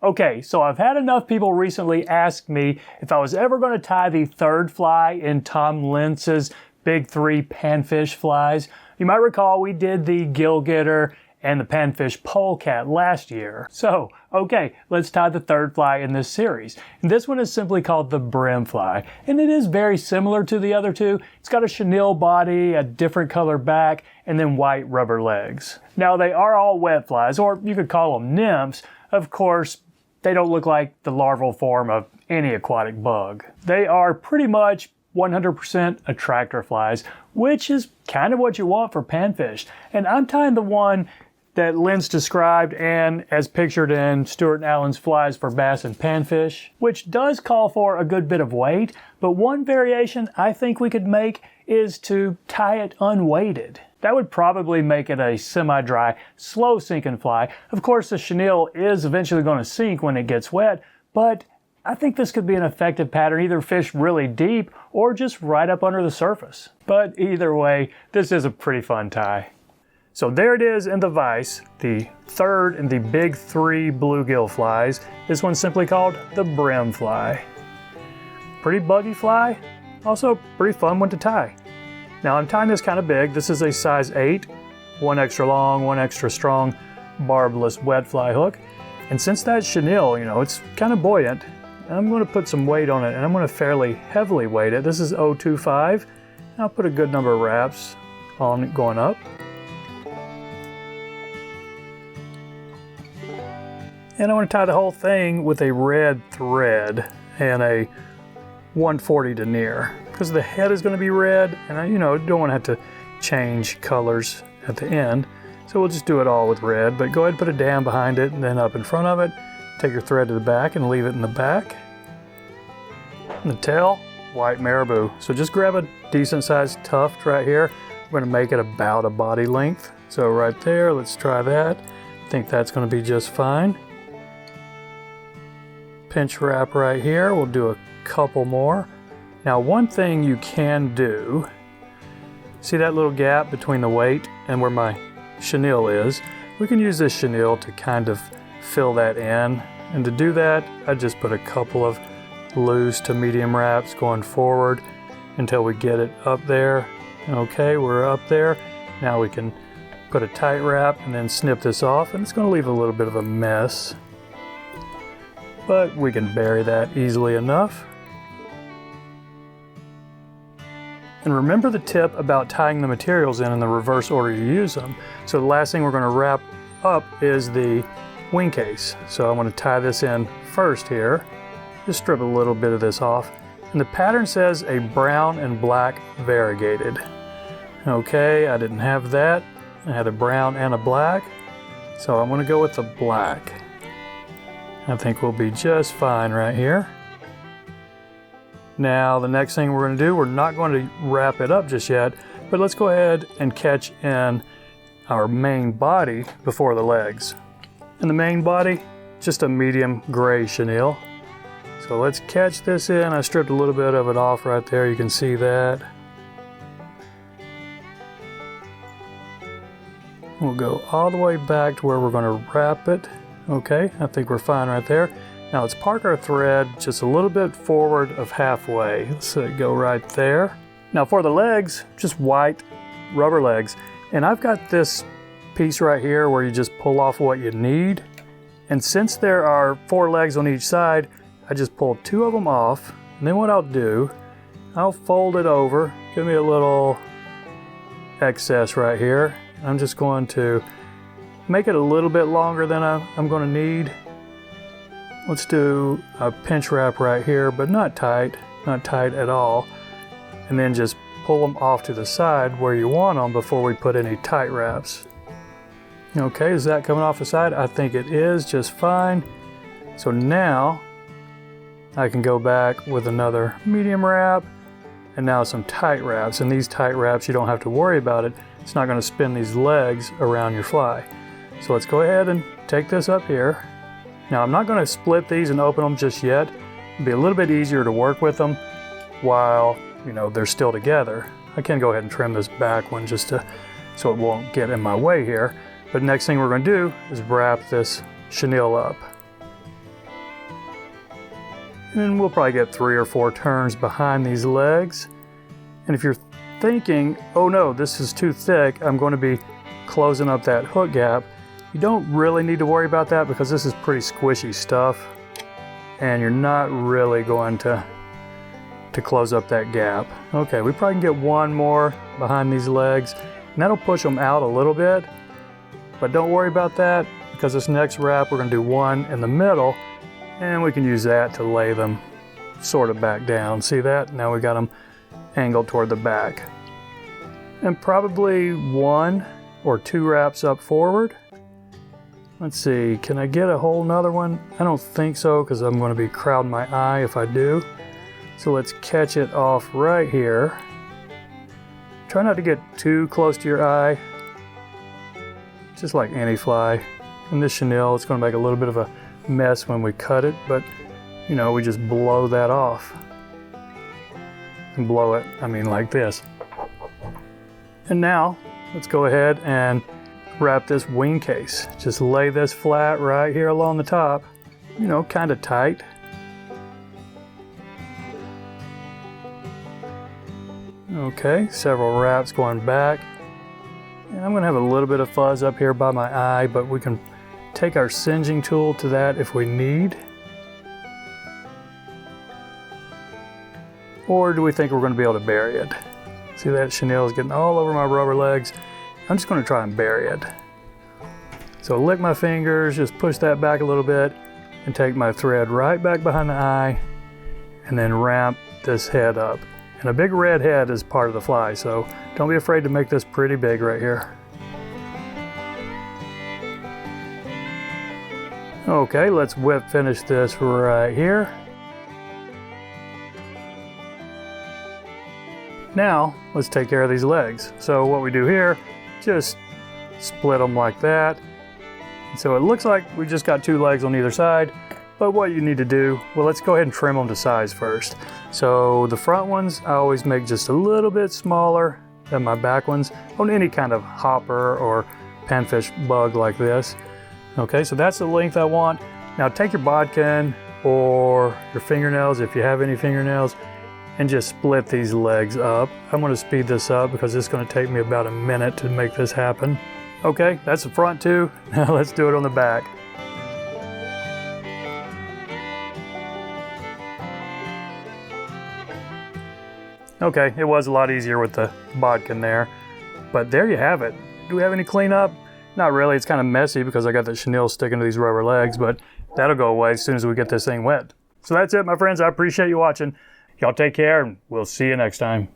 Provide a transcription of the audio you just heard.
Okay, so I've had enough people recently ask me if I was ever going to tie the third fly in Tom Lentz's big 3 panfish flies. You might recall we did the gill getter and the panfish polecat last year. So, okay, let's tie the third fly in this series. And this one is simply called the Brim Fly, and it is very similar to the other two. It's got a chenille body, a different color back, and then white rubber legs. Now, they are all wet flies, or you could call them nymphs. Of course, they don't look like the larval form of any aquatic bug. They are pretty much 100% attractor flies, which is kind of what you want for panfish. And I'm tying the one that Lentz described and as pictured in Stewart and Allen's Flies for Bass and Panfish, which does call for a good bit of weight, but one variation I think we could make is to tie it unweighted. That would probably make it a semi-dry, slow-sinking fly. Of course, the chenille is eventually going to sink when it gets wet, but I think this could be an effective pattern, either fish really deep or just right up under the surface. But either way, this is a pretty fun tie. So there it is in the vise, the third in the big 3 bluegill flies. This one's simply called the Brim Fly. Pretty buggy fly, also pretty fun one to tie. Now I'm tying this kind of big. This is a size 8, 1 extra long, 1 extra strong, barbless wet fly hook. And since that chenille, it's kind of buoyant, I'm going to put some weight on it, and I'm going to fairly heavily weight it. This is 0.25. I'll put a good number of wraps on it going up. And I want to tie the whole thing with a red thread and a 140 denier, because the head is going to be red, and I don't want to have to change colors at the end, so we'll just do it all with red. But go ahead and put a dam behind it and then up in front of it. Take your thread to the back and leave it in the back. And the tail, white marabou. So just grab a decent sized tuft right here. We're going to make it about a body length. So right there, let's try that. I think that's going to be just fine. Pinch wrap right here. We'll do a couple more. Now, one thing you can do, see that little gap between the weight and where my chenille is? We can use this chenille to kind of fill that in. And to do that, I just put a couple of loose to medium wraps going forward until we get it up there. Okay, we're up there. Now we can put a tight wrap and then snip this off, and it's going to leave a little bit of a mess, but we can bury that easily enough. And remember the tip about tying the materials in the reverse order you use them. So the last thing we're going to wrap up is the wing case. So I'm going to tie this in first here. Just strip a little bit of this off. And the pattern says a brown and black variegated. Okay, I didn't have that. I had a brown and a black. So I'm going to go with the black. I think we'll be just fine right here. Now the next thing we're going to do, we're not going to wrap it up just yet, but let's go ahead and catch in our main body before the legs. In the main body, just a medium gray chenille. So let's catch this in. I stripped a little bit of it off right there. You can see that. We'll go all the way back to where we're going to wrap it. Okay, I think we're fine right there. Now let's park our thread just a little bit forward of halfway. Let's go right there. Now for the legs, just white rubber legs. And I've got this piece right here where you just pull off what you need. And since there are 4 legs on each side, I just pulled 2 of them off. And then what I'll do, I'll fold it over. Give me a little excess right here. I'm just going to make it a little bit longer than I'm going to need. Let's do a pinch wrap right here, but not tight at all. And then just pull them off to the side where you want them before we put any tight wraps. Okay, is that coming off the side? I think it is just fine. So now I can go back with another medium wrap and now some tight wraps. And these tight wraps, you don't have to worry about it. It's not going to spin these legs around your fly. So let's go ahead and take this up here. Now I'm not going to split these and open them just yet. It'll be a little bit easier to work with them while they're still together. I can go ahead and trim this back one just so it won't get in my way here. But next thing we're going to do is wrap this chenille up. And then we'll probably get 3 or 4 turns behind these legs. And if you're thinking, oh no, this is too thick, I'm going to be closing up that hook gap, you don't really need to worry about that because this is pretty squishy stuff and you're not really going to close up that gap. Okay, we probably can get 1 more behind these legs and that'll push them out a little bit, but don't worry about that because this next wrap we're going to do 1 in the middle and we can use that to lay them sort of back down. See that? Now we got them angled toward the back. And probably 1 or 2 wraps up forward. Let's see, can I get a whole nother one? I don't think so because I'm going to be crowding my eye if I do. So let's catch it off right here. Try not to get too close to your eye. Just like any fly. And this chenille, it's going to make a little bit of a mess when we cut it, but you know, we just blow that off. And blow it, I mean like this. And now, let's go ahead and wrap this wing case. Just lay this flat right here along the top, you know, kind of tight. Okay, several wraps going back. And I'm going to have a little bit of fuzz up here by my eye, but we can take our singeing tool to that if we need. Or do we think we're going to be able to bury it? See that chenille is getting all over my rubber legs. I'm just going to try and bury it. So lick my fingers, just push that back a little bit and take my thread right back behind the eye and then ramp this head up. And a big red head is part of the fly, so don't be afraid to make this pretty big right here. Okay, let's whip finish this right here. Now, let's take care of these legs. So what we do here, just split them like that. So it looks like we just got 2 legs on either side, but what you need to do, well, let's go ahead and trim them to size first. So the front ones, I always make just a little bit smaller than my back ones on any kind of hopper or panfish bug like this. Okay, so that's the length I want. Now take your bodkin or your fingernails, if you have any fingernails, and just split these legs up. I'm going to speed this up because it's going to take me about a minute to make this happen. Okay, that's the front 2. Now let's do it on the back. Okay, it was a lot easier with the bodkin there, but there you have it. Do we have any cleanup? Not really, it's kind of messy because I got the chenille sticking to these rubber legs, but that'll go away as soon as we get this thing wet. So that's it, my friends. I appreciate you watching. Y'all take care and we'll see you next time.